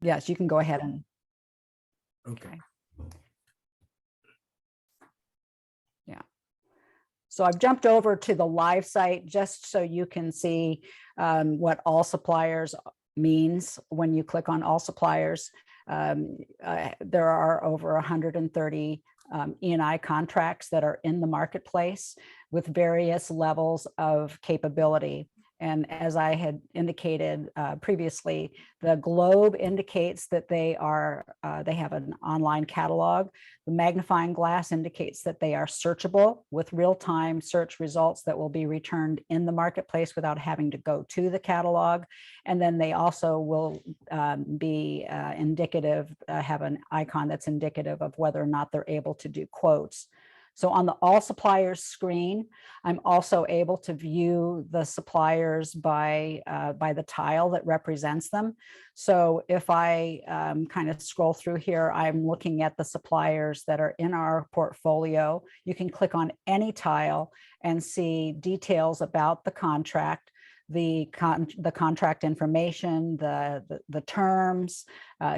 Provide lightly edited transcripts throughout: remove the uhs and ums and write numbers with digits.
Yes, you can go ahead and. Okay. Yeah. So I've jumped over to the live site just so you can see what all suppliers means when you click on all suppliers. There are over 130 E&I contracts that are in the marketplace with various levels of capability. And as I had indicated previously, the globe indicates that they have an online catalog. The magnifying glass indicates that they are searchable with real-time search results that will be returned in the marketplace without having to go to the catalog. And then they also will be indicative, have an icon that's indicative of whether or not they're able to do quotes. So on the all suppliers screen, I'm also able to view the suppliers by the tile that represents them. So if I kind of scroll through here, I'm looking at the suppliers that are in our portfolio. You can click on any tile and see details about the contract, the contract information, the terms,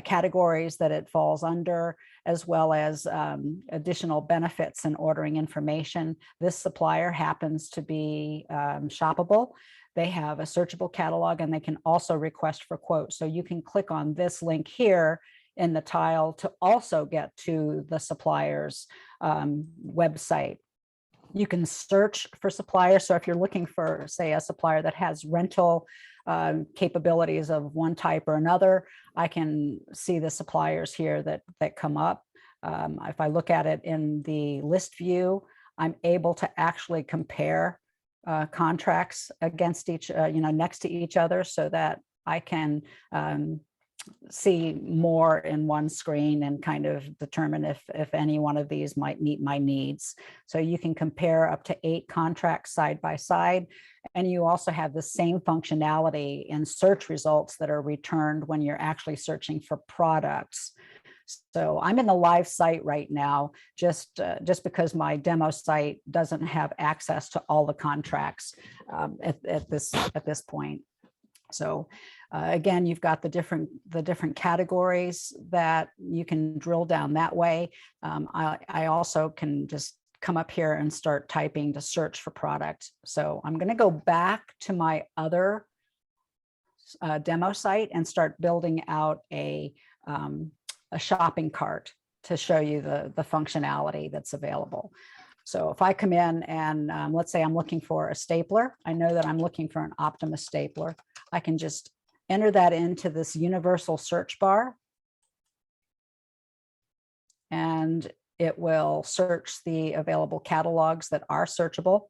categories that it falls under, as well as additional benefits and ordering information. This supplier happens to be shoppable. They have a searchable catalog, and they can also request for quotes. So you can click on this link here in the tile to also get to the supplier's website. You can search for suppliers. So if you're looking for, say, a supplier that has rental capabilities of one type or another, I can see the suppliers here that come up. If I look at it in the list view, I'm able to actually compare contracts against each, next to each other, so that I can see more in one screen and kind of determine if any one of these might meet my needs. So you can compare up to 8 contracts side by side. And you also have the same functionality in search results that are returned when you're actually searching for products. So I'm in the live site right now, just because my demo site doesn't have access to all the contracts at this point. So again, you've got the different categories that you can drill down that way. I also can just come up here and start typing to search for product. So I'm going to go back to my other demo site and start building out a shopping cart to show you the functionality that's available. So if I come in and let's say I'm looking for a stapler, I know that I'm looking for an Optimus stapler. I can just enter that into this universal search bar, and it will search the available catalogs that are searchable,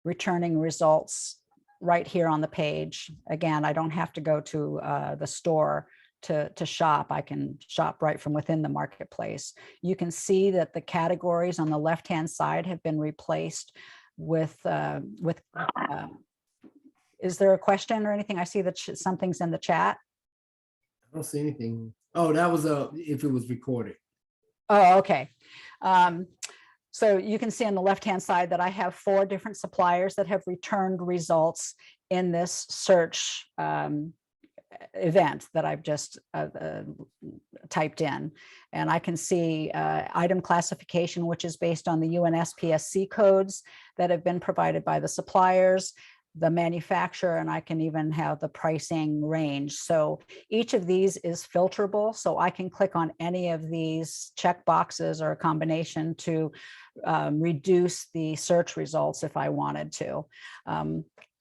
returning results right here on the page. Again, I don't have to go to the store to shop. I can shop right from within the marketplace. You can see that the categories on the left-hand side have been replaced with is there a question or anything? I see that something's in the chat. I don't see anything. Oh, that was if it was recorded. Oh, okay. So you can see on the left-hand side that I have 4 different suppliers that have returned results in this search event that I've just typed in. And I can see item classification, which is based on the UNSPSC codes that have been provided by the suppliers, the manufacturer, and I can even have the pricing range. So each of these is filterable. So I can click on any of these check boxes or a combination to reduce the search results if I wanted to.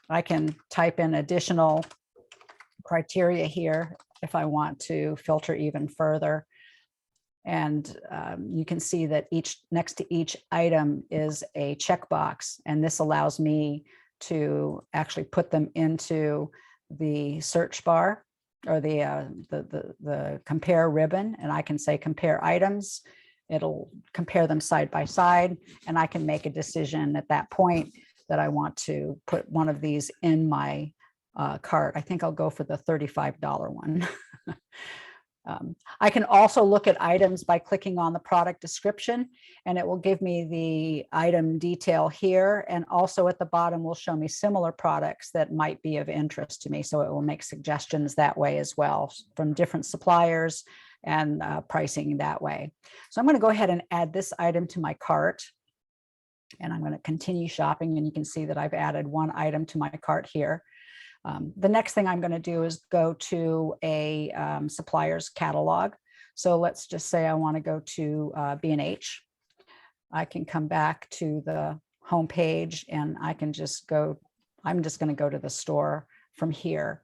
I can type in additional criteria here if I want to filter even further. And you can see that next to each item is a checkbox, and this allows me to actually put them into the search bar or the compare ribbon, and I can say compare items. It'll compare them side by side, and I can make a decision at that point that I want to put one of these in my cart. I think I'll go for the $35 one. I can also look at items by clicking on the product description, and it will give me the item detail here. And also at the bottom will show me similar products that might be of interest to me. So it will make suggestions that way as well from different suppliers and pricing that way. So I'm going to go ahead and add this item to my cart. And I'm going to continue shopping, and you can see that I've added one item to my cart here. The next thing I'm going to do is go to a supplier's catalog. So let's just say I want to go to B&H. I can come back to the home page, and I can just go, I'm just going to go to the store from here.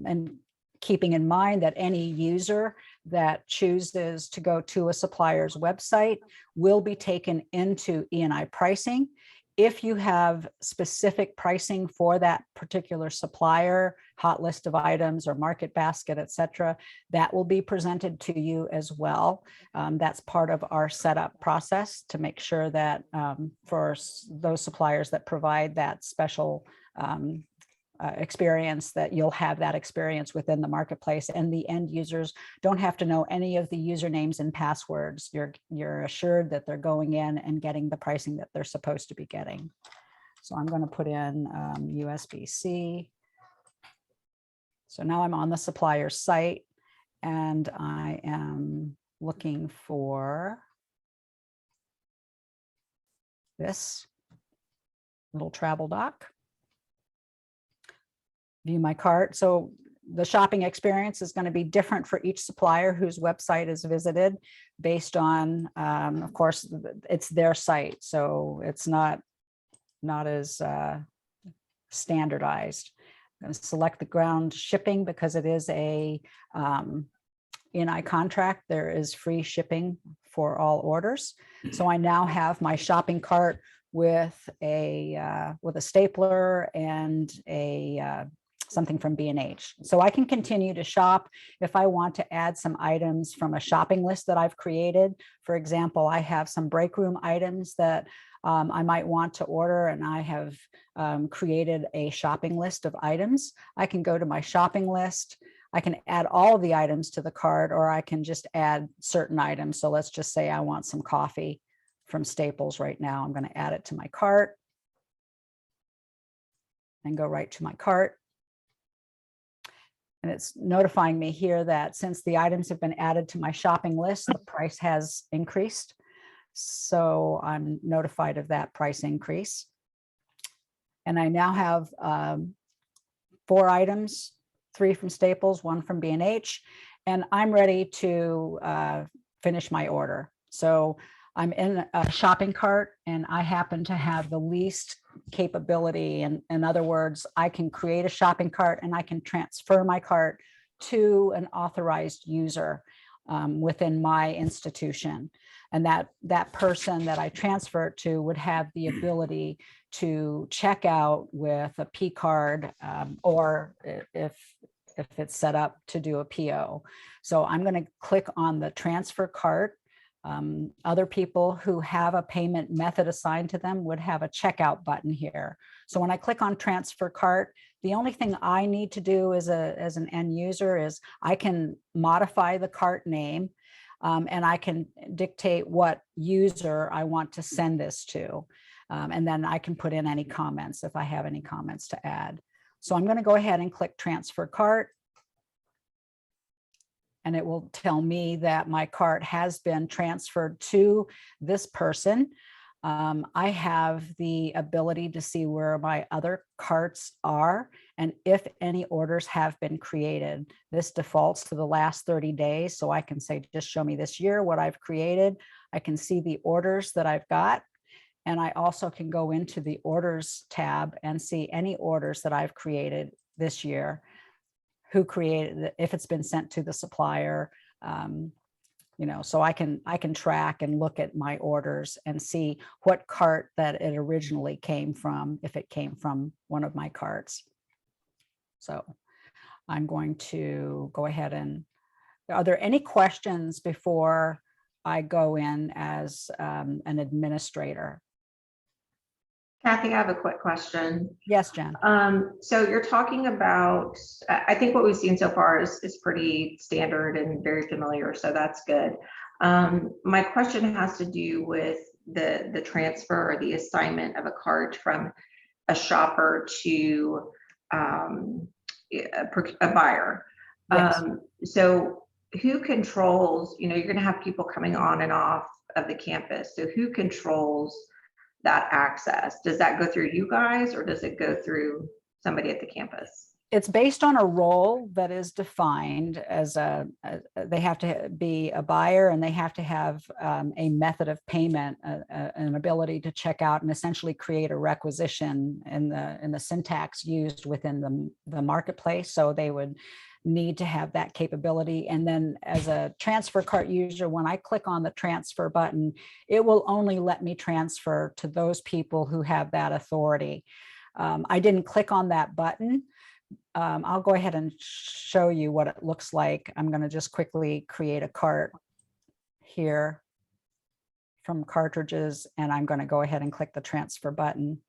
And keeping in mind that any user that chooses to go to a supplier's website will be taken into E&I pricing. If you have specific pricing for that particular supplier, hot list of items or market basket, et cetera, that will be presented to you as well. That's part of our setup process to make sure that for those suppliers that provide that special experience, that you'll have that experience within the marketplace, and the end users don't have to know any of the usernames and passwords. You're assured that they're going in and getting the pricing that they're supposed to be getting. So I'm going to put in USB-C. So now I'm on the supplier site, and I am looking for this little travel doc. View my cart. So the shopping experience is going to be different for each supplier whose website is visited based on, of course, it's their site. So it's not as standardized. I'm going to select the ground shipping because it is a E&I contract. There is free shipping for all orders. So I now have my shopping cart with a stapler and a something from B&H. So I can continue to shop if I want to add some items from a shopping list that I've created. For example, I have some break room items that I might want to order, and I have created a shopping list of items. I can go to my shopping list. I can add all of the items to the cart, or I can just add certain items. So let's just say I want some coffee from Staples right now. I'm going to add it to my cart and go right to my cart. And it's notifying me here that since the items have been added to my shopping list, the price has increased. So I'm notified of that price increase. And I now have 4 items, 3 from Staples, 1 from B&H, and I'm ready to finish my order. So I'm in a shopping cart, and I happen to have the least capability. And in other words, I can create a shopping cart and I can transfer my cart to an authorized user within my institution. And that person that I transfer it to would have the ability to check out with a P card, or if it's set up to do a PO. So I'm going to click on the transfer cart. Other people who have a payment method assigned to them would have a checkout button here. So when I click on transfer cart, the only thing I need to do as an end user is I can modify the cart name, and I can dictate what user I want to send this to. And then I can put in any comments if I have any comments to add. So I'm going to go ahead and click transfer cart. And it will tell me that my cart has been transferred to this person. I have the ability to see where my other carts are and if any orders have been created. This defaults to the last 30 days. So I can say, just show me this year what I've created. I can see the orders that I've got. And I also can go into the orders tab and see any orders that I've created this year, who created it, if it's been sent to the supplier, so I can track and look at my orders and see what cart that it originally came from, if it came from one of my carts. So I'm going to go ahead and, are there any questions before I go in as an administrator? Kathy, I have a quick question. Yes, Jen. So you're talking about, I think what we've seen so far is pretty standard and very familiar, so that's good. My question has to do with the transfer or the assignment of a cart from a shopper to a buyer. Yes. So who controls, you're going to have people coming on and off of the campus. So who controls that access? Does that go through you guys or does it go through somebody at the campus? It's based on a role that is defined as they have to be a buyer and they have to have a method of payment, an ability to check out and essentially create a requisition in the syntax used within the marketplace. So they would need to have that capability. And then as a transfer cart user, when I click on the transfer button, it will only let me transfer to those people who have that authority. I didn't click on that button. I'll go ahead and show you what it looks like. I'm going to just quickly create a cart here from cartridges, and I'm going to go ahead and click the transfer button.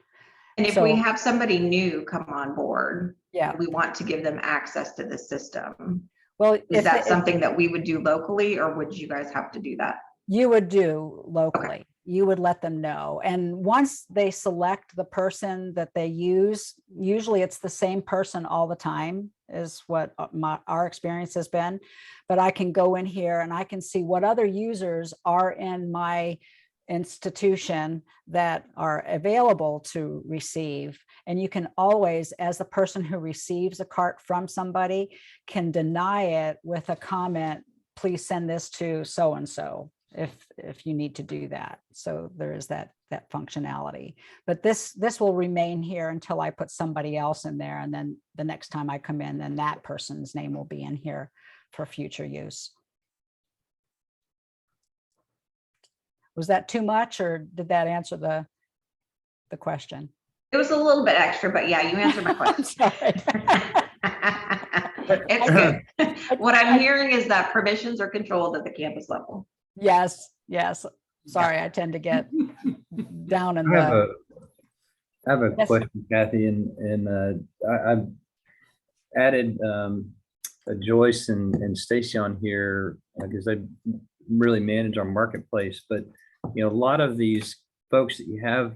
And if we have somebody new come on board, yeah, we want to give them access to the system. Well, is that something that we would do locally, or would you guys have to do that? You would do locally. Okay. You would let them know. And once they select the person that they use, usually it's the same person all the time is what our experience has been. But I can go in here and I can see what other users are in my institution that are available to receive. And you can always, as the person who receives a cart from somebody, can deny it with a comment, please send this to so-and-so if you need to do that. So there is that functionality. But this will remain here until I put somebody else in there. And then the next time I come in, then that person's name will be in here for future use. Was that too much, or did that answer the question? It was a little bit extra, but yeah, you answered my question. Sorry. It's good. What I'm hearing is that permissions are controlled at the campus level. Yes, yes. Sorry, I tend to get down in I have a yes. question, Kathy, and I've added Joyce and Stacy on here because they really manage our marketplace. But a lot of these folks that you have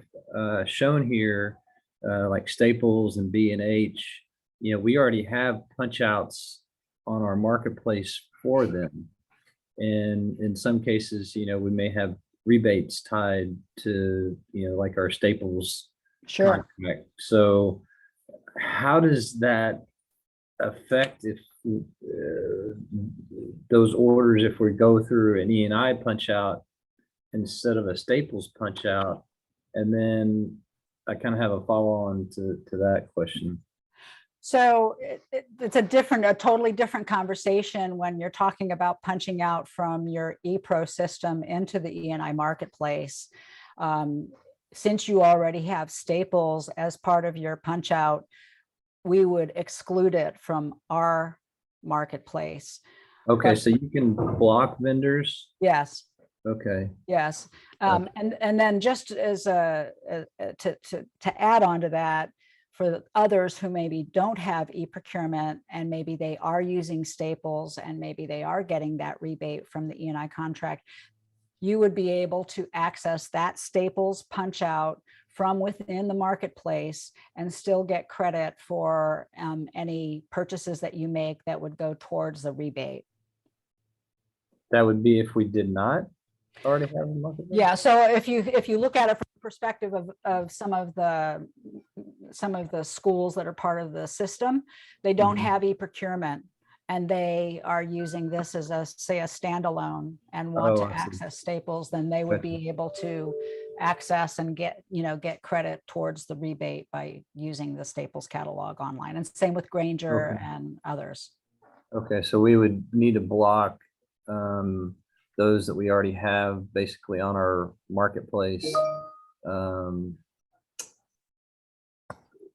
shown here, like Staples and B&H, we already have punch outs on our marketplace for them. And in some cases, we may have rebates tied to, like our Staples sure contract. So how does that affect if those orders, if we go through an E&I punch out instead of a Staples punch out? And then I kind of have a follow on to that question. So it's a totally different conversation when you're talking about punching out from your ePro system into the E&I marketplace. Since you already have Staples as part of your punch out, we would exclude it from our marketplace. Okay, but, so you can block vendors? Yes. Okay. Yes. And then just as to add on to that, for others who maybe don't have e-procurement and maybe they are using Staples and maybe they are getting that rebate from the E&I contract, you would be able to access that Staples punch out from within the marketplace and still get credit for any purchases that you make that would go towards the rebate. That would be if we did not already have a marketplace? Yeah, so if you look at it from the perspective of some of the schools that are part of the system, they don't have e-procurement and they are using this as say a standalone and want to access Staples, then they would be able to access and get credit towards the rebate by using the Staples catalog online. And same with Grainger and others. Okay, so we would need to block those that we already have basically on our marketplace.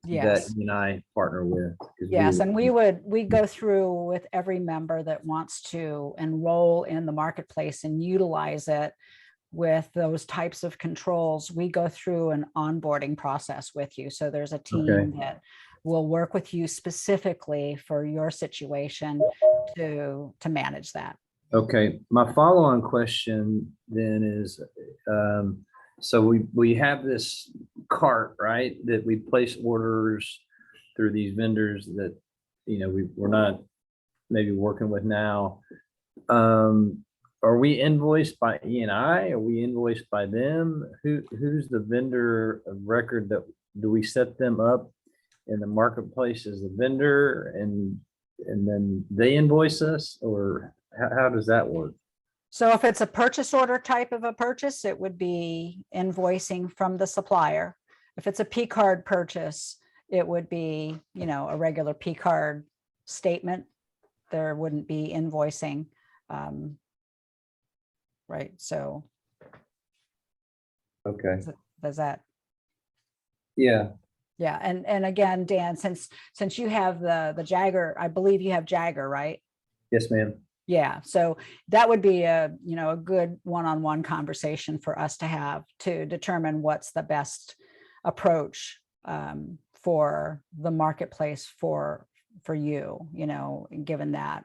Yes. That you and I partner with. Yes, and we go through with every member that wants to enroll in the marketplace and utilize it. with those types of controls, we go through an onboarding process with you. So there's a team Okay. that will work with you specifically for your situation to manage that. Okay, my follow-on question then is, so we have this cart, right? That we place orders through these vendors that, we're not maybe working with now. Are we invoiced by E&I? Are we invoiced by them? Who's the vendor of record? That do we set them up in the marketplace as the vendor, and then they invoice us, or how does that work? So if it's a purchase order type of a purchase, it would be invoicing from the supplier. If it's a P card purchase, it would be, a regular P card statement. There wouldn't be invoicing. Right. So Okay. does that? Yeah. Yeah. And again, Dan, since you have the Jagger, I believe you have Jagger, right? Yes, ma'am. Yeah. So that would be a good one-on-one conversation for us to have to determine what's the best approach for the marketplace for you, given that.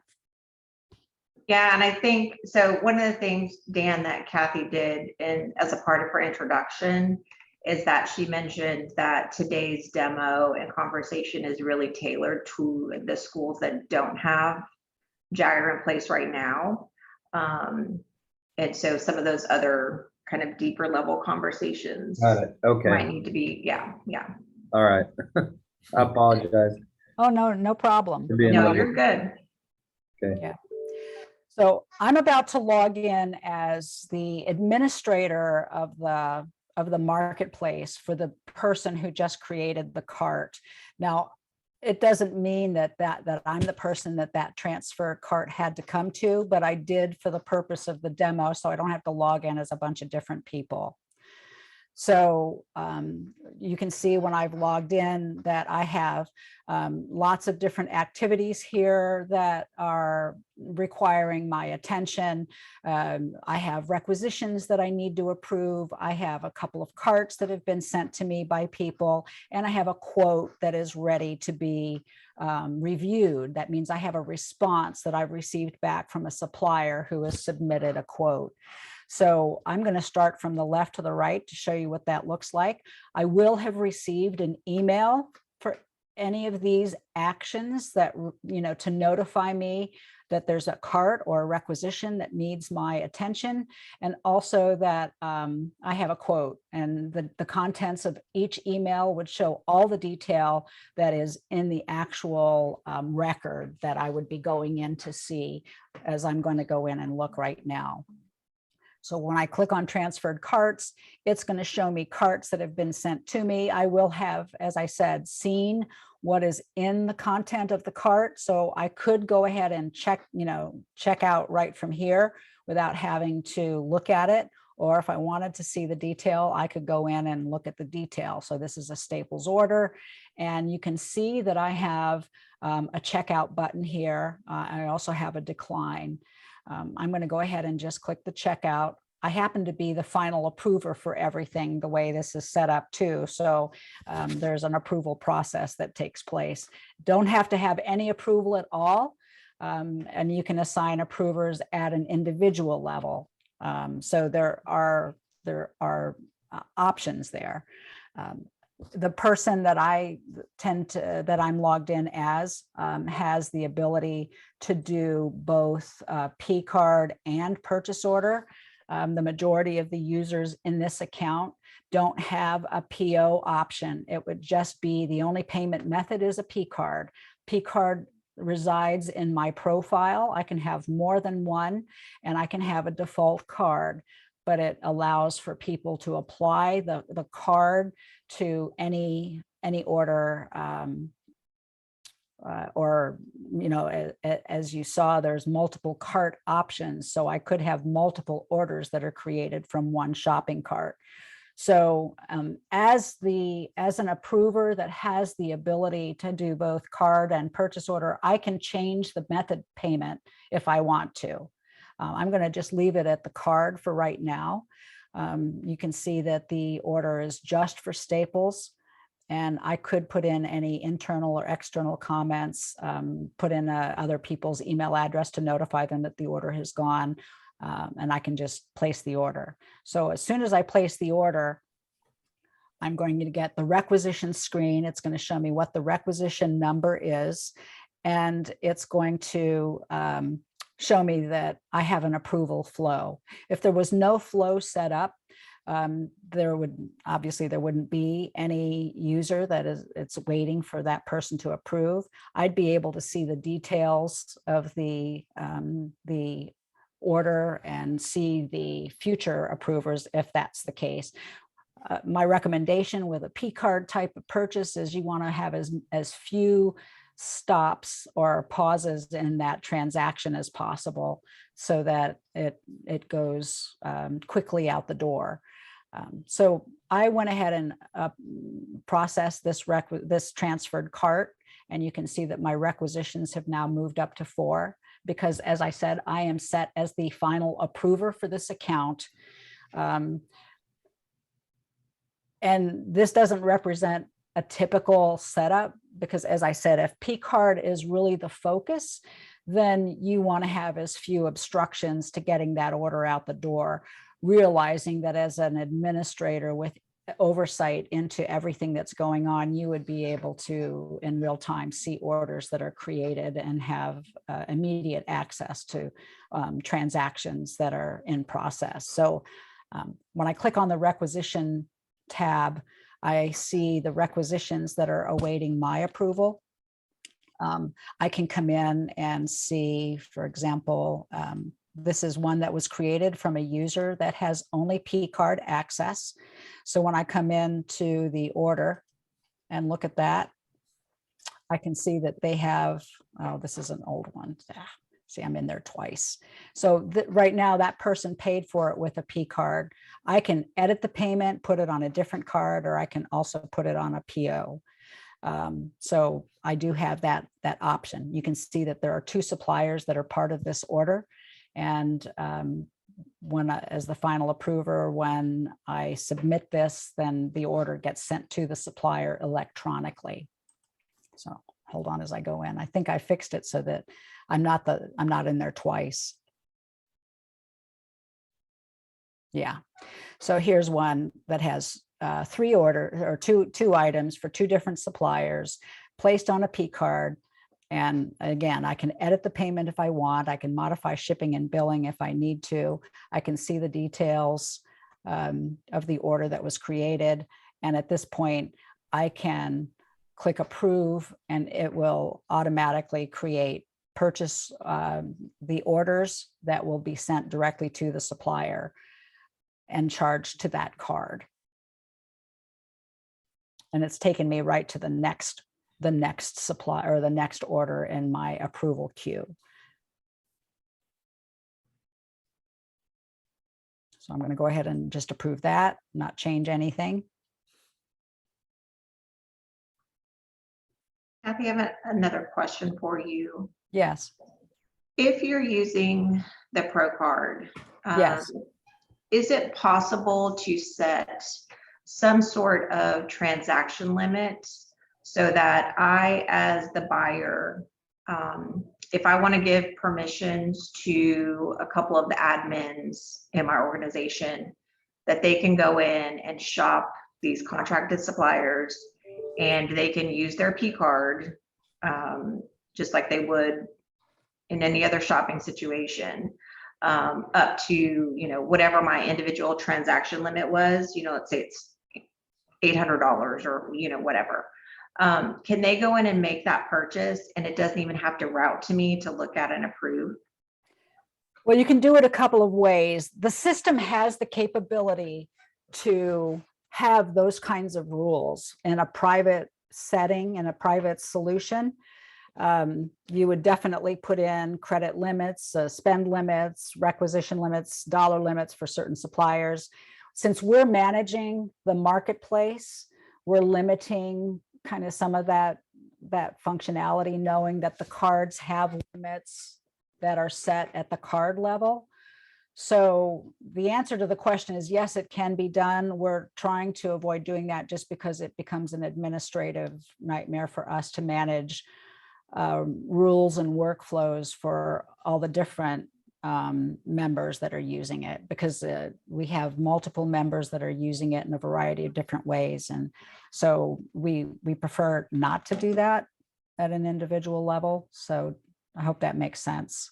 Yeah, and I think, so one of the things, Dan, that Kathy did and as a part of her introduction is that she mentioned that today's demo and conversation is really tailored to the schools that don't have Jagger in place right now. And so some of those other kind of deeper level conversations Got it. Okay. might need to be, yeah. All right. I apologize. Oh, no problem. for being No, late. you're good. Okay. Yeah. So I'm about to log in as the administrator of the marketplace for the person who just created the cart. Now, it doesn't mean that I'm the person that transfer cart had to come to, but I did for the purpose of the demo, so I don't have to log in as a bunch of different people. So you can see when I've logged in that I have lots of different activities here that are requiring my attention. I have requisitions that I need to approve. I have a couple of carts that have been sent to me by people, and I have a quote that is ready to be reviewed. That means I have a response that I've received back from a supplier who has submitted a quote. So I'm going to start from the left to the right to show you what that looks like. I will have received an email for any of these actions that, to notify me that there's a cart or a requisition that needs my attention, and also that I have a quote, and the contents of each email would show all the detail that is in the actual record that I would be going in to see, as I'm going to go in and look right now. So when I click on transferred carts, it's going to show me carts that have been sent to me. I will have, as I said, seen what is in the content of the cart. So I could go ahead and check out right from here without having to look at it. Or if I wanted to see the detail, I could go in and look at the detail. So this is a Staples order, and you can see that I have a checkout button here. I also have a decline. I'm going to go ahead and just click the checkout. I happen to be the final approver for everything the way this is set up too. So there's an approval process that takes place. Don't have to have any approval at all. And you can assign approvers at an individual level. So there are options there. The person that that I'm logged in as has the ability to do both P card and purchase order. The majority of the users in this account don't have a PO option. It would just be the only payment method is a P card. P card resides in my profile. I can have more than one, and I can have a default card, but it allows for people to apply the card to any order, or, as you saw, there's multiple cart options. So I could have multiple orders that are created from one shopping cart. So as an approver that has the ability to do both card and purchase order, I can change the method payment if I want to. I'm going to just leave it at the card for right now. You can see that the order is just for staples, and I could put in any internal or external comments, put in other people's email address to notify them that the order has gone, and I can just place the order. So as soon as I place the order, I'm going to get the requisition screen. It's going to show me what the requisition number is, and it's going to show me that I have an approval flow. If there was no flow set up, there wouldn't be any user that it's waiting for that person to approve. I'd be able to see the details of the order and see the future approvers if that's the case. My recommendation with a P card type of purchase is you want to have as few stops or pauses in that transaction as possible, so that it goes quickly out the door. So I went ahead and processed this transferred cart, and you can see that my requisitions have now moved up to 4, because, as I said, I am set as the final approver for this account. And this doesn't represent a typical setup, because, as I said, if P card is really the focus, then you want to have as few obstructions to getting that order out the door, realizing that as an administrator with oversight into everything that's going on, you would be able to in real time see orders that are created and have immediate access to transactions that are in process. So when I click on the requisition tab, I see the requisitions that are awaiting my approval. I can come in and see, for example, this is one that was created from a user that has only P card access. So when I come into the order and look at that, I can see that they have, oh, this is an old one. See, I'm in there twice. So right now that person paid for it with a P card. I can edit the payment, put it on a different card, or I can also put it on a PO. So I do have that option. You can see that there are 2 suppliers that are part of this order. And as the final approver, when I submit this, then the order gets sent to the supplier electronically. So hold on as I go in. I think I fixed it so that I'm not in there twice. Yeah. So here's one that has 3 orders, or two items for 2 different suppliers placed on a P card. And again, I can edit the payment if I want. I can modify shipping and billing if I need to. I can see the details of the order that was created. And at this point, I can click approve, and it will automatically create purchase the orders that will be sent directly to the supplier and charged to that card. And it's taken me right to the next supply, or the next order in my approval queue. So I'm going to go ahead and just approve that, not change anything. Kathy, I have another question for you. Yes. If you're using the Pro card, Yes. is it possible to set some sort of transaction limit so that I, as the buyer, if I want to give permissions to a couple of the admins in my organization, that they can go in and shop these contracted suppliers, and they can use their P card just like they would in any other shopping situation, up to, whatever my individual transaction limit was, let's say it's $800 or, whatever. Can they go in and make that purchase, and it doesn't even have to route to me to look at and approve? Well, you can do it a couple of ways. The system has the capability to have those kinds of rules in a private setting, in a private solution. You would definitely put in credit limits, spend limits, requisition limits, dollar limits for certain suppliers. Since we're managing the marketplace, we're limiting kind of some of that functionality, knowing that the cards have limits that are set at the card level. So the answer to the question is yes, it can be done. We're trying to avoid doing that just because it becomes an administrative nightmare for us to manage rules and workflows for all the different members that are using it, because we have multiple members that are using it in a variety of different ways. And so we prefer not to do that at an individual level. So I hope that makes sense.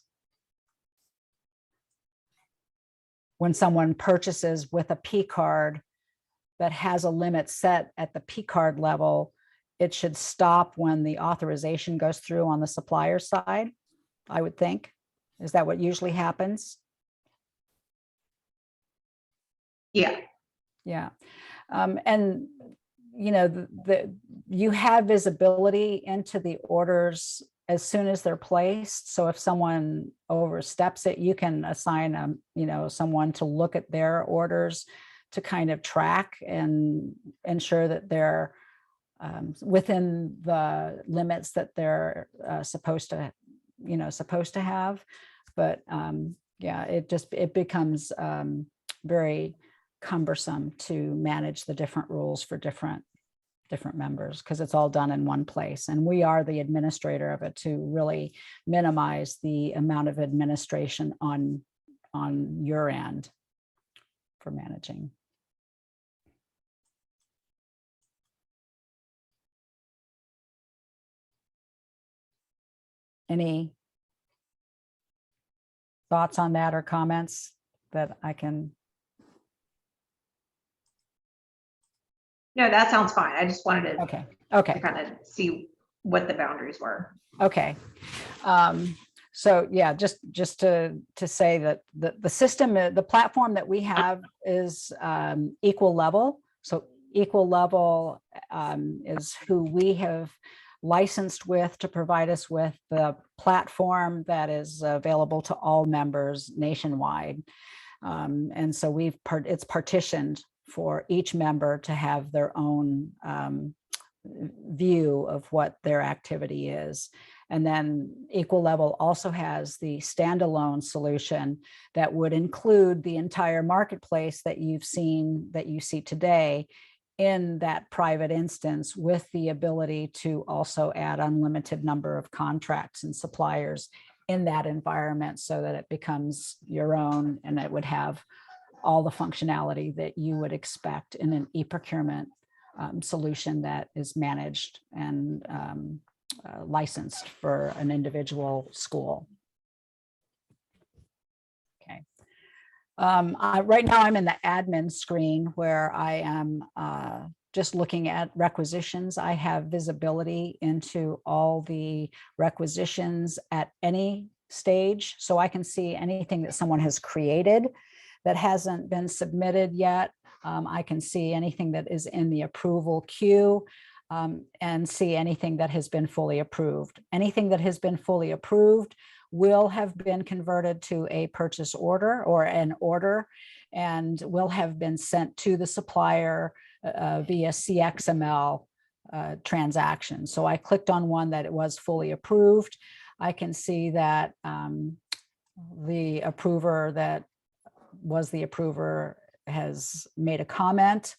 When someone purchases with a P card that has a limit set at the P card level, it should stop when the authorization goes through on the supplier side, I would think. Is that what usually happens? Yeah. Yeah. And you know, you have visibility into the orders as soon as they're placed. So if someone oversteps it, you can assign you know, someone to look at their orders to kind of track and ensure that they're within the limits that they're supposed to have. But yeah, it becomes very cumbersome to manage the different rules for different members, because it's all done in one place. And we are the administrator of it to really minimize the amount of administration on your end for managing. Any thoughts on that or comments that I can? No, that sounds fine. I just wanted to, Okay. to kind of see what the boundaries were. Okay. So yeah, just to say that the system, the platform that we have is equal level. So equal level is who we have licensed with to provide us with the platform that is available to all members nationwide. And so it's partitioned for each member to have their own view of what their activity is. And then Equal Level also has the standalone solution that would include the entire marketplace that you see today in that private instance, with the ability to also add unlimited number of contracts and suppliers in that environment, so that it becomes your own and it would have all the functionality that you would expect in an e-procurement solution that is managed and licensed for an individual school. Okay. Right now I'm in the admin screen where I am just looking at requisitions. I have visibility into all the requisitions at any stage, so I can see anything that someone has created that hasn't been submitted yet. I can see anything that is in the approval queue and see anything that has been fully approved. Anything that has been fully approved will have been converted to a purchase order or an order, and will have been sent to the supplier via CXML transaction. So I clicked on one that it was fully approved. I can see that the approver that was the approver has made a comment,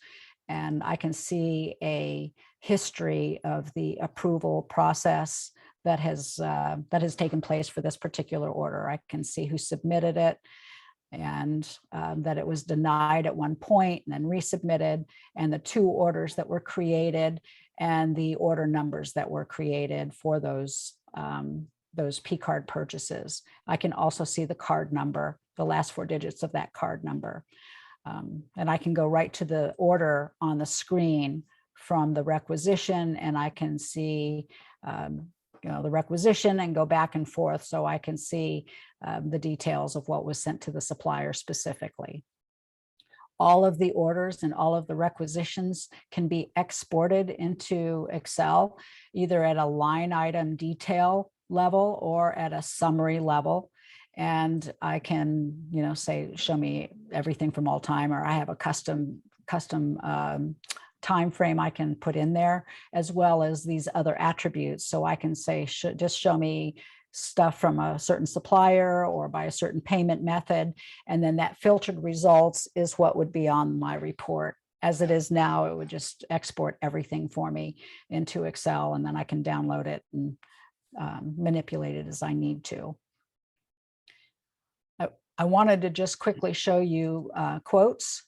and I can see a history of the approval process that has taken place for this particular order. I can see who submitted it, and that it was denied at one point and then resubmitted, and the 2 orders that were created and the order numbers that were created for those P card purchases. I can also see the card number, the last 4 digits of that card number. And I can go right to the order on the screen from the requisition, and I can see the requisition and go back and forth, so I can see the details of what was sent to the supplier specifically. All of the orders and all of the requisitions can be exported into Excel, either at a line item detail level or at a summary level. And I can, say, show me everything from all time, or I have a custom time frame I can put in there, as well as these other attributes. So I can say, just show me stuff from a certain supplier or by a certain payment method. And then that filtered results is what would be on my report. As it is now, it would just export everything for me into Excel, and then I can download it and manipulate it as I need to. I wanted to just quickly show you quotes.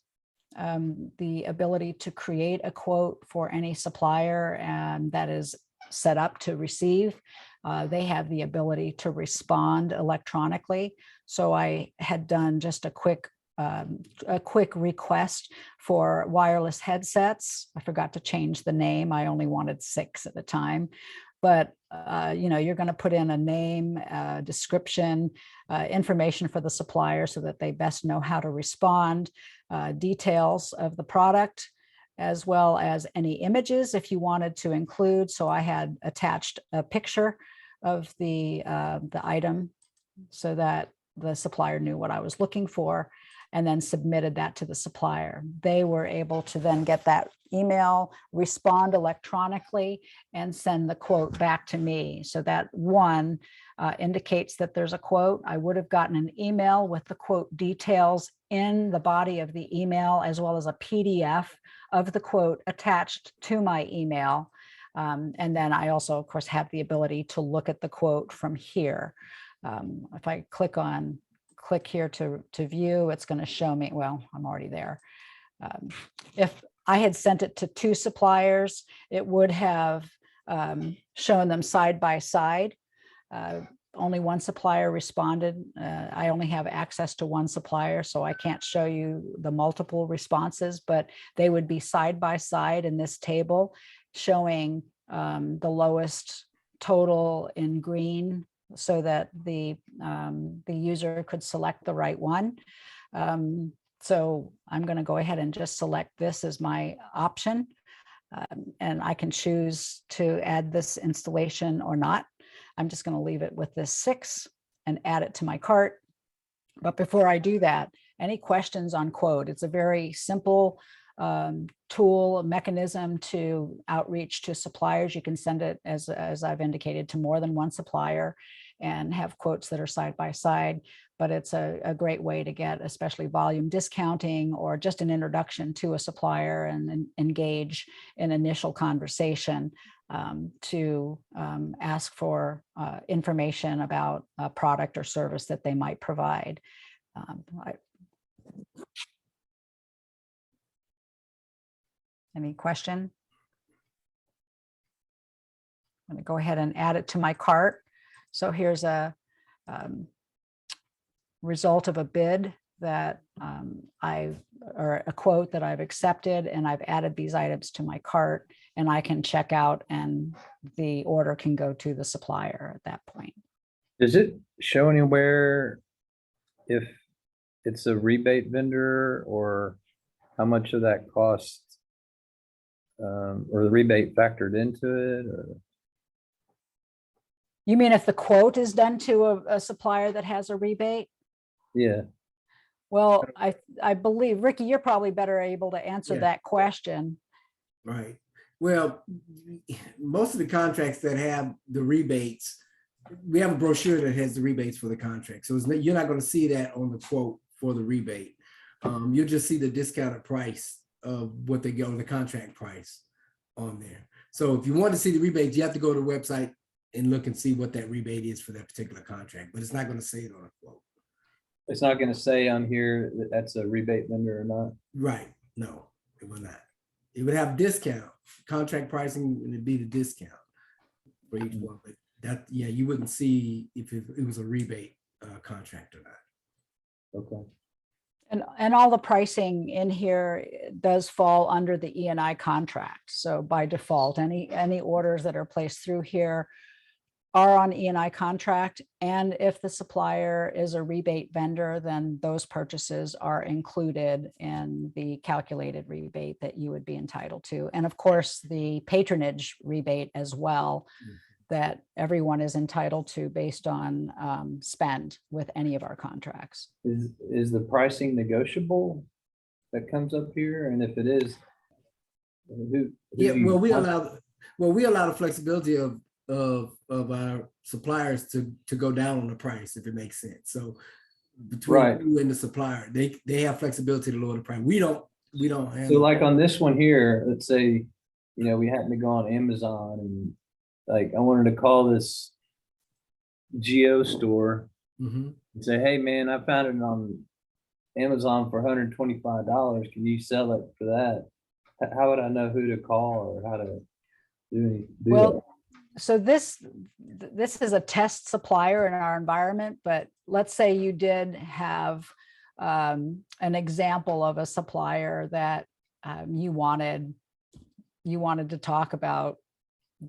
The ability to create a quote for any supplier and that is set up to receive. They have the ability to respond electronically. So I had done just a quick request for wireless headsets. I forgot to change the name. I only wanted 6 at the time. But you're going to put in a name, description, information for the supplier so that they best know how to respond, details of the product, as well as any images if you wanted to include. So I had attached a picture of the item so that the supplier knew what I was looking for, and then submitted that to the supplier. They were able to then get that email, respond electronically, and send the quote back to me. So that one indicates that there's a quote. I would have gotten an email with the quote details in the body of the email, as well as a PDF of the quote attached to my email. And then I also, of course, have the ability to look at the quote from here. If I click here to view, it's going to show me, well, I'm already there. If I had sent it to 2 suppliers, it would have shown them side by side. Only one supplier responded. I only have access to one supplier, so I can't show you the multiple responses, but they would be side by side in this table, showing the lowest total in green, so that the user could select the right one. So I'm going to go ahead and just select this as my option. And I can choose to add this installation or not. I'm just going to leave it with this 6 and add it to my cart. But before I do that, any questions on quote? It's a very simple tool, mechanism to outreach to suppliers. You can send it, as I've indicated, to more than one supplier and have quotes that are side by side. But it's a great way to get especially volume discounting or just an introduction to a supplier and engage in initial conversation to ask for information about a product or service that they might provide. Any question? I'm going to go ahead and add it to my cart. So here's a result of a bid that or a quote that I've accepted, and I've added these items to my cart, and I can check out and the order can go to the supplier at that point. Does it show anywhere if it's a rebate vendor or how much of that cost or the rebate factored into it? Or? You mean if the quote is done to a supplier that has a rebate? Yeah. Well, I believe, Ricky, you're probably better able to answer that question. Right. Well, most of the contracts that have the rebates, we have a brochure that has the rebates for the contract. So you're not going to see that on the quote for the rebate. You'll just see the discounted price of what they get on the contract price on there. So if you want to see the rebates, you have to go to the website and look and see what that rebate is for that particular contract, but it's not going to say it on a quote. It's not going to say on here that that's a rebate vendor or not. Right. No, it will not. It would have discount, contract pricing, and it'd be the discount for each one. But that, yeah, you wouldn't see if it was a rebate contract or not. Okay. And all the pricing in here does fall under the E&I contract. So by default, any orders that are placed through here are on E&I contract. And if the supplier is a rebate vendor, then those purchases are included in the calculated rebate that you would be entitled to. And of course, the patronage rebate as well, that everyone is entitled to based on spend with any of our contracts. Is the pricing negotiable that comes up here? And if it is, who Yeah, well, we allow the flexibility of of our suppliers to go down on the price if it makes sense. So between Right. you and the supplier, they have flexibility to lower the price. We don't have. So like on this one here, let's say, we happen to go on Amazon and like I wanted to call this Geo store Mhm. and say, hey man, I found it on Amazon for $125. Can you sell it for that? How would I know who to call or how to do that? Well, so this is a test supplier in our environment, but let's say you did have an example of a supplier that you wanted to talk about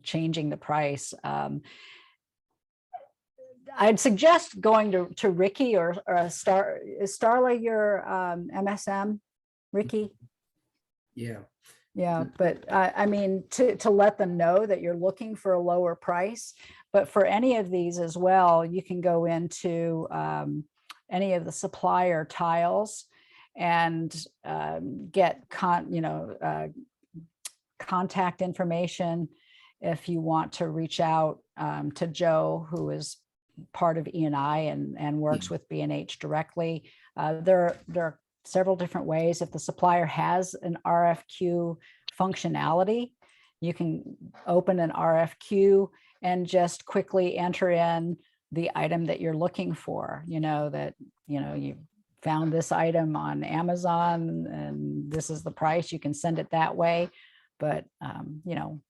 changing the price. I'd suggest going to Ricky or is Starla your MSM, Ricky? Yeah. Yeah, but I mean, to let them know that you're looking for a lower price. But for any of these as well, you can go into any of the supplier tiles and get contact information if you want to reach out to Joe, who is part of E&I and works with B&H directly. There are several different ways. If the supplier has an RFQ functionality, you can open an RFQ and just quickly enter in the item that you're looking for. You found this item on Amazon and this is the price. You can send it that way. But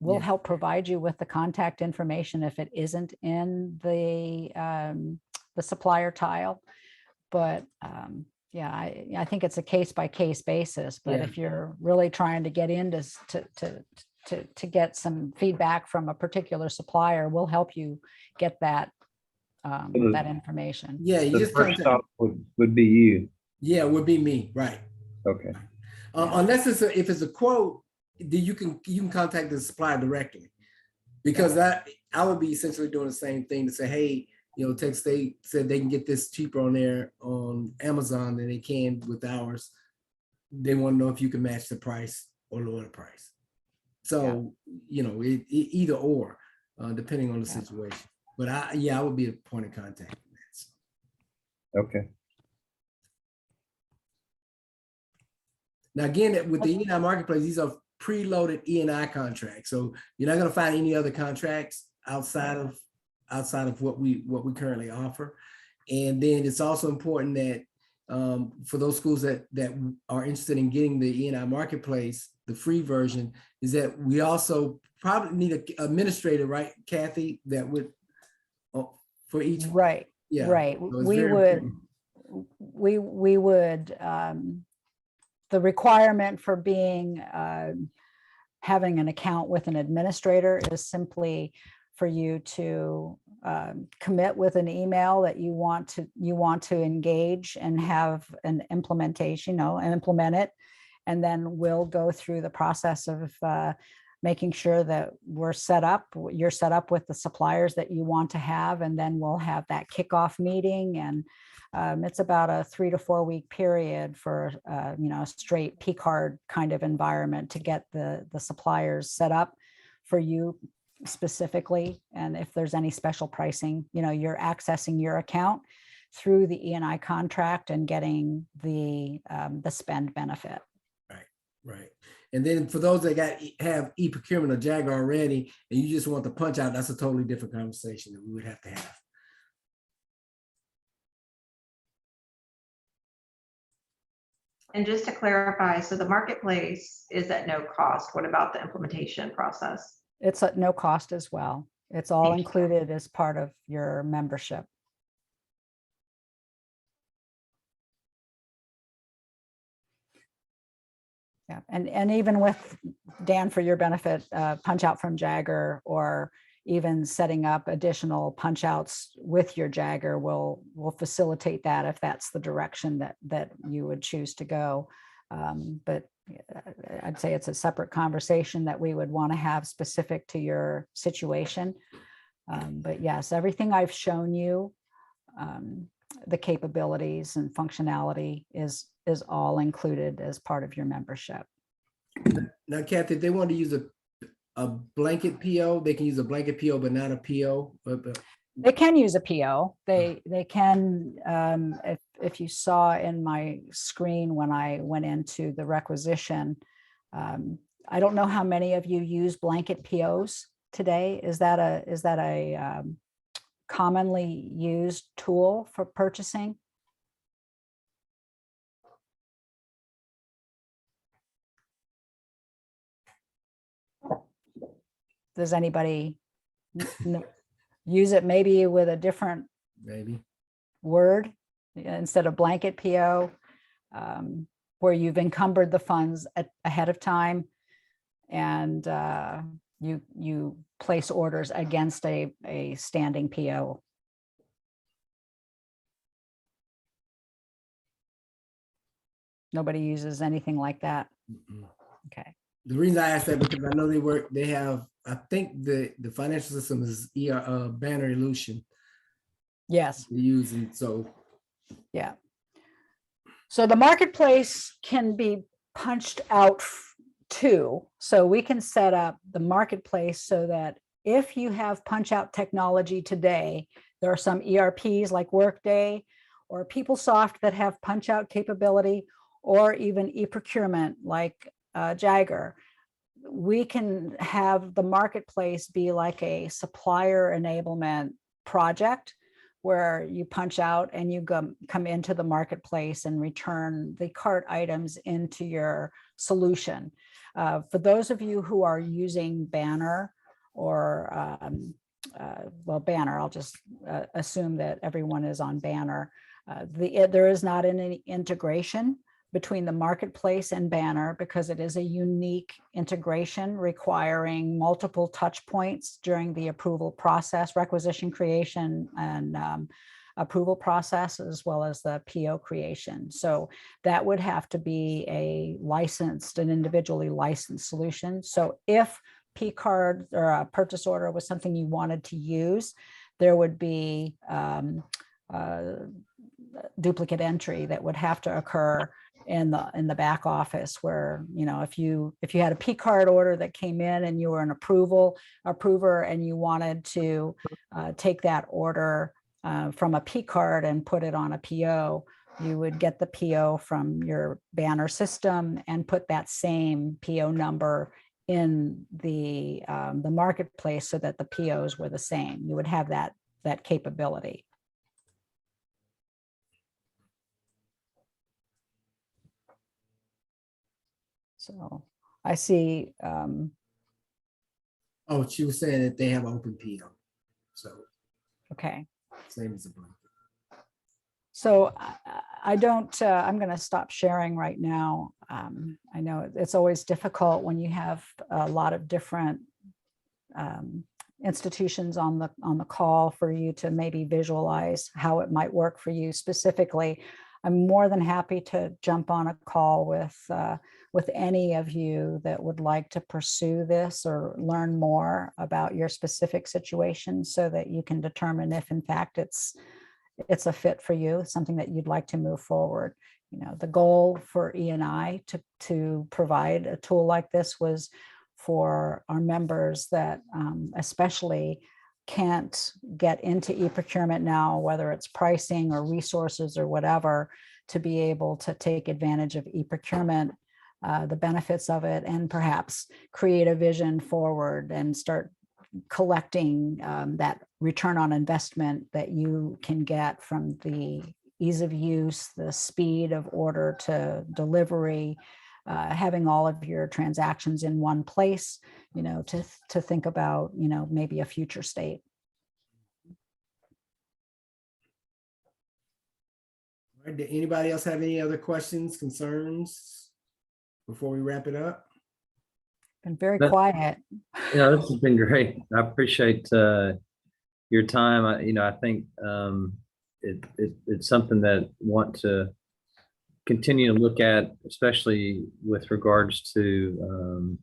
we'll help provide you with the contact information if it isn't in the supplier tile. But yeah, I think it's a case by case basis. But if you're really trying to get into to get some feedback from a particular supplier, we'll help you get that that information. Yeah, you The just first contact. stop would be you. Yeah, would be me, right? Okay. Unless if it's a quote, then you can contact the supplier directly, because I would be essentially doing the same thing to say, hey, Tech State said they can get this cheaper on Amazon than they can with ours. They want to know if you can match the price or lower the price. So it either or, depending on the situation. But I would be a point of contact. Okay. Now again, with the E&I marketplace, these are preloaded E&I contracts. So you're not going to find any other contracts outside of what we currently offer. And then it's also important that for those schools that are interested in getting the E&I marketplace, the free version, is that we also probably need an administrator, right, Kathy, that would for each. Right. Yeah. Right. So it's We very would. important. We would. The requirement for having an account with an administrator is simply for you to commit with an email that you want to engage and have an implementation, and implement it. And then we'll go through the process of making sure that you're set up with the suppliers that you want to have. And then we'll have that kickoff meeting. And it's about a 3 to 4 week period for, a straight P card kind of environment to get the suppliers set up for you specifically. And if there's any special pricing, you're accessing your account through the E&I contract and getting the spend benefit. Right. And then for those that have e-procurement or Jagger already, and you just want the punch out, that's a totally different conversation that we would have to have. And just to clarify, so the marketplace is at no cost. What about the implementation process? It's at no cost as well. It's all Thank you. included as part of your membership. Yeah, and even with, Dan, for your benefit, punch out from Jagger, or even setting up additional punch outs with your Jagger will facilitate that if that's the direction that you would choose to go. But I'd say it's a separate conversation that we would want to have specific to your situation. But yes, everything I've shown you, the capabilities and functionality is all included as part of your membership. Now, Kathy, if they want to use a blanket PO. They can use a blanket PO, but not a PO. They can use a PO. They can, if you saw in my screen when I went into the requisition, I don't know how many of you use blanket POs today. Is that a commonly used tool for purchasing? Does anybody use it maybe with a different Maybe. word instead of blanket PO, where you've encumbered the funds ahead of time and you place orders against a standing PO? Nobody uses anything like that? Mm-mm. Okay. The reason I asked that because I know they have, I think the financial system is Banner Illusion Yes. they're using, so. Yeah. So the marketplace can be punched out too. So we can set up the marketplace so that if you have punch out technology today, there are some ERPs like Workday or PeopleSoft that have punch out capability, or even e-procurement like Jagger. We can have the marketplace be like a supplier enablement project where you punch out and you come into the marketplace and return the cart items into your solution. For those of you who are using Banner or, well, Banner, I'll just assume that everyone is on Banner. There is not any integration between the marketplace and Banner because it is a unique integration requiring multiple touch points during the approval process, requisition creation and approval process, as well as the PO creation. So that would have to be a licensed and individually licensed solution. So if P card or a purchase order was something you wanted to use, there would be duplicate entry that would have to occur in the back office, where, you know, if you had a P card order that came in and you were an approver and you wanted to take that order from a P card and put it on a PO, you would get the PO from your Banner system and put that same PO number in the marketplace so that the POs were the same. You would have that capability. So I see. Oh, she was saying that they have open PO. So Okay. same as a blanket. So I don't, I'm going to stop sharing right now. I know it's always difficult when you have a lot of different institutions on the call for you to maybe visualize how it might work for you specifically. I'm more than happy to jump on a call with any of you that would like to pursue this or learn more about your specific situation so that you can determine if in fact it's a fit for you, something that you'd like to move forward. You know, the goal for E&I to provide a tool like this was for our members that especially can't get into e-procurement now, whether it's pricing or resources or whatever, to be able to take advantage of e-procurement, the benefits of it, and perhaps create a vision forward and start collecting that return on investment that you can get from the ease of use, the speed of order to delivery, having all of your transactions in one place, you know, to think about, you know, maybe a future state. All right, did anybody else have any other questions, concerns before we wrap it up? Been very quiet. Yeah, this has been great. I appreciate your time. I think it's something that I want to continue to look at, especially with regards to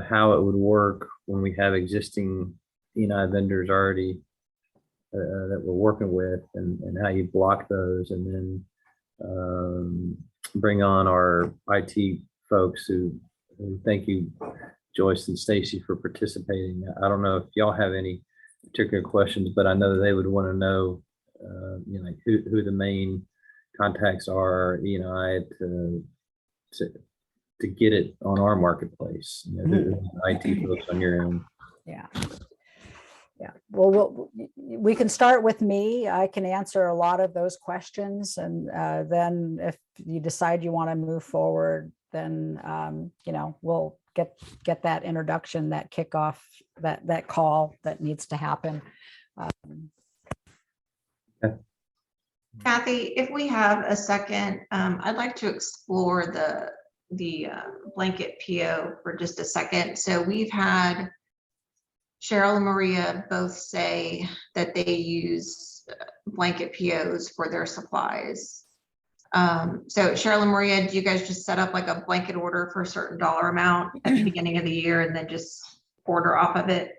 how it would work when we have existing E&I vendors already that we're working with, and how you block those, and then bring on our IT folks who thank you Joyce and Stacy for participating. I don't know if y'all have any particular questions, but I know they would want to know, like who the main contacts are, I had to get it on our marketplace, who IT folks on your end. Yeah. Yeah. Well, we can start with me. I can answer a lot of those questions. And then if you decide you want to move forward, then, we'll get that introduction, that kickoff, that call that needs to happen. Kathy, if we have a second, I'd like to explore the blanket PO for just a second. So we've had Cheryl and Maria both say that they use blanket POs for their supplies. So Cheryl and Maria, do you guys just set up like a blanket order for a certain dollar amount at the beginning of the year and then just order off of it?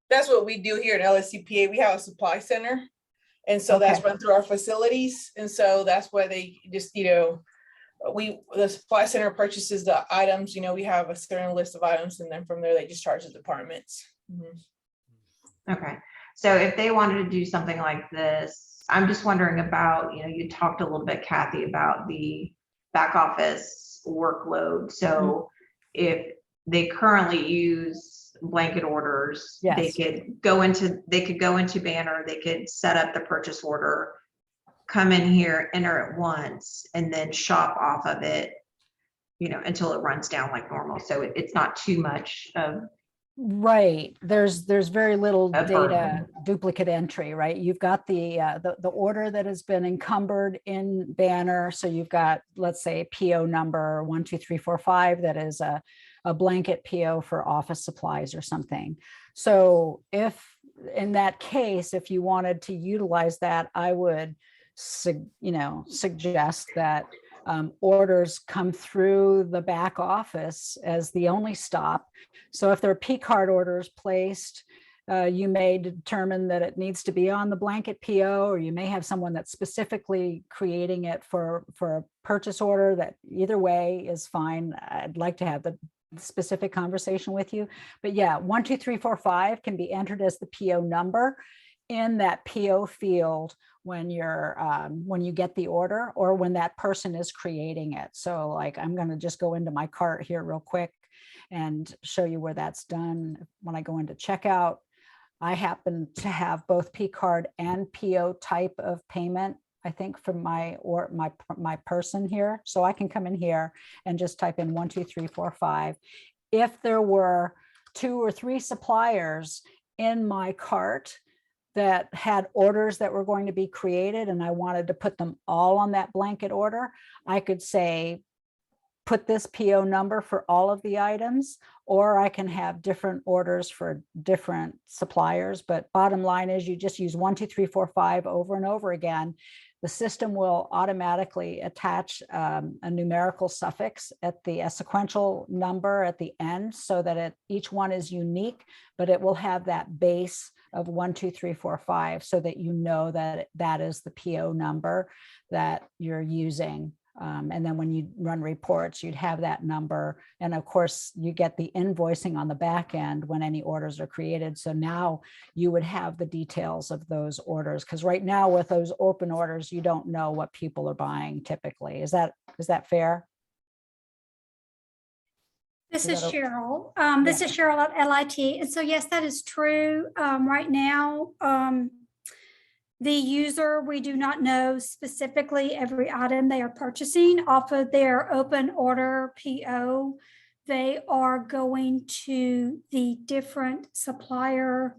That's what we do here at LSCPA. We have a supply center. And so that's run through our facilities. And so that's why they just, the supply center purchases the items, we have a certain list of items, and then from there, they just charge the departments. Mm-hmm. Okay. So if they wanted to do something like this, I'm just wondering about, you talked a little bit, Kathy, about the back office workload. So if they currently use blanket orders, Yes. they could go into Banner, they could set up the purchase order, come in here, enter it once, and then shop off of it, until it runs down like normal. So it's not too much of. Right. There's very little A data burden. duplicate entry, right? You've got the order that has been encumbered in Banner. So you've got, let's say, PO number 12345 that is a blanket PO for office supplies or something. So if in that case, if you wanted to utilize that, I would suggest that orders come through the back office as the only stop. So if there are P card orders placed, you may determine that it needs to be on the blanket PO, or you may have someone that's specifically creating it for a purchase order. That either way is fine. I'd like to have the specific conversation with you, but yeah, 12345 can be entered as the PO number in that PO field when you get the order, or when that person is creating it. So like, I'm going to just go into my cart here real quick and show you where that's done. When I go into checkout, I happen to have both P card and PO type of payment, I think, from my person here. So I can come in here and just type in 12345. If there were 2 or 3 suppliers in my cart that had orders that were going to be created, and I wanted to put them all on that blanket order, I could say, put this PO number for all of the items, or I can have different orders for different suppliers. But bottom line is, you just use 12345 over and over again. The system will automatically attach a numerical suffix at a sequential number at the end, so that each one is unique, but it will have that base of 12345, so that that is the PO number that you're using. And then when you run reports, you'd have that number. And of course, you get the invoicing on the back end when any orders are created. So now you would have the details of those orders, because right now with those open orders, you don't know what people are buying typically. Is that fair? This Is is that Cheryl. This is Cheryl at LIT. And so, yes, that is true. Right now, the user, we do not know specifically every item they are purchasing off of their open order PO. They are going to the different supplier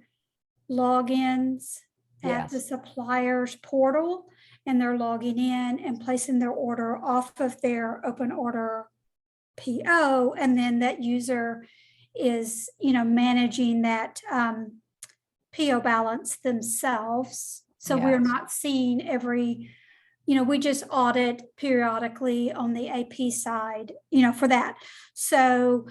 logins at the supplier's portal, and they're logging in and placing their order off of their open order PO. And then that user is, managing that PO balance themselves. So we're not seeing every, we just audit periodically on the AP side, for that. So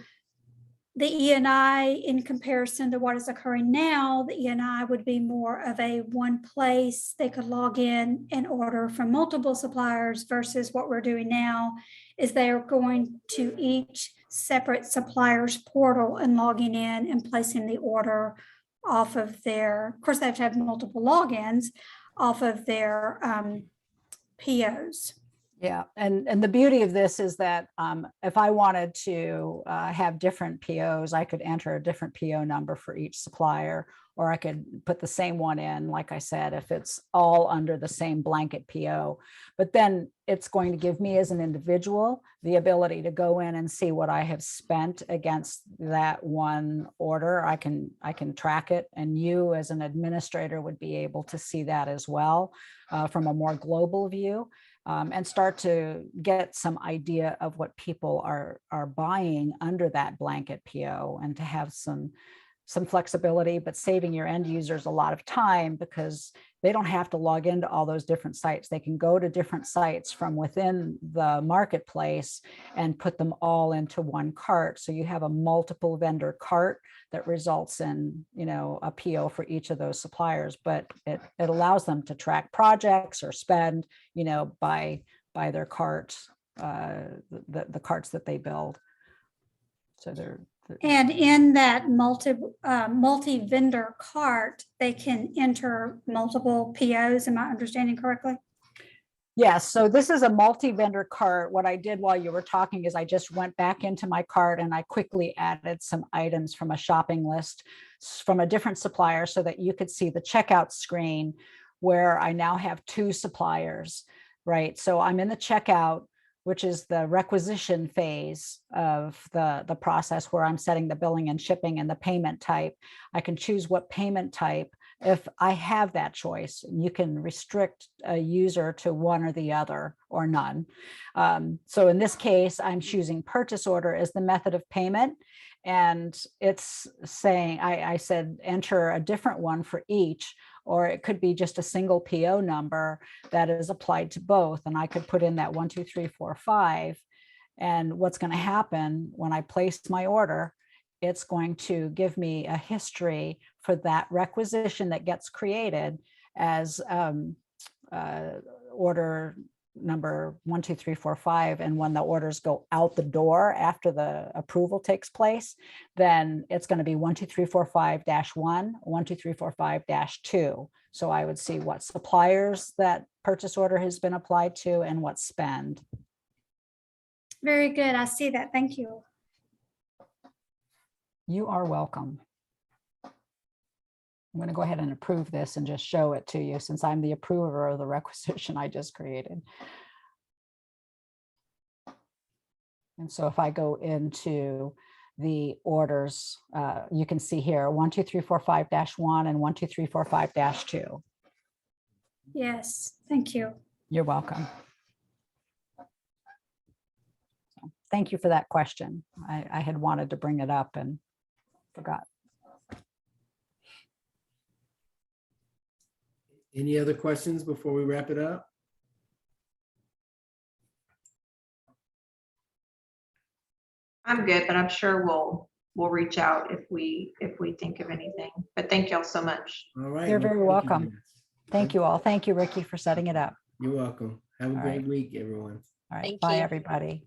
the E&I, in comparison to what is occurring now, the E&I would be more of a one place. They could log in and order from multiple suppliers, versus what we're doing now is they're going to each separate suppliers portal and logging in and placing the order off of their, of course, they have to have multiple logins off of their POs. Yeah, and the beauty of this is that if I wanted to have different POs, I could enter a different PO number for each supplier, or I could put the same one in, like I said, if it's all under the same blanket PO. But then it's going to give me as an individual the ability to go in and see what I have spent against that one order. I can track it, and you as an administrator would be able to see that as well from a more global view. And start to get some idea of what people are buying under that blanket PO, and to have some flexibility, but saving your end users a lot of time, because they don't have to log into all those different sites. They can go to different sites from within the marketplace and put them all into one cart. So you have a multiple vendor cart that results in, a PO for each of those suppliers, but it allows them to track projects or spend, by their cart, the carts that they build. So And in that multi-vendor cart, they can enter multiple POs. Am I understanding correctly? Yes, so this is a multi-vendor cart. What I did while you were talking is I just went back into my cart and I quickly added some items from a shopping list from a different supplier, so that you could see the checkout screen where I now have 2 suppliers, right? So I'm in the checkout, which is the requisition phase of the process, where I'm setting the billing and shipping and the payment type. I can choose what payment type if I have that choice. You can restrict a user to one or the other, or none. So in this case, I'm choosing purchase order as the method of payment. And it's saying, I said, enter a different one for each, or it could be just a single PO number that is applied to both. And I could put in that 1, 2, 3, 4, 5. And what's going to happen when I place my order, it's going to give me a history for that requisition that gets created as order number 1, 2, 3, 4, 5. And when the orders go out the door after the approval takes place, then it's going to be 1, 2, 3, 4, 5-1, 1, 2, 3, 4, 5-2. So I would see what suppliers that purchase order has been applied to and what spend. Very good. I see that. Thank you. You are welcome. I'm going to go ahead and approve this and just show it to you, since I'm the approver of the requisition I just created. And so if I go into the orders, you can see here 1, 2, 3, 4, 5-1 and 1, 2, 3, 4, 5-2. Yes, thank you. You're welcome. So, thank you for that question. I had wanted to bring it up and forgot. Any other questions before we wrap it up? I'm good, but I'm sure we'll reach out if we think of anything. But thank y'all so much. All right. You're well, very thank you, welcome. Denise. Thank you all. Thank you, Ricky, for setting it up. You're welcome. Have a All great right. week, everyone. All right. Thank Bye, you. everybody.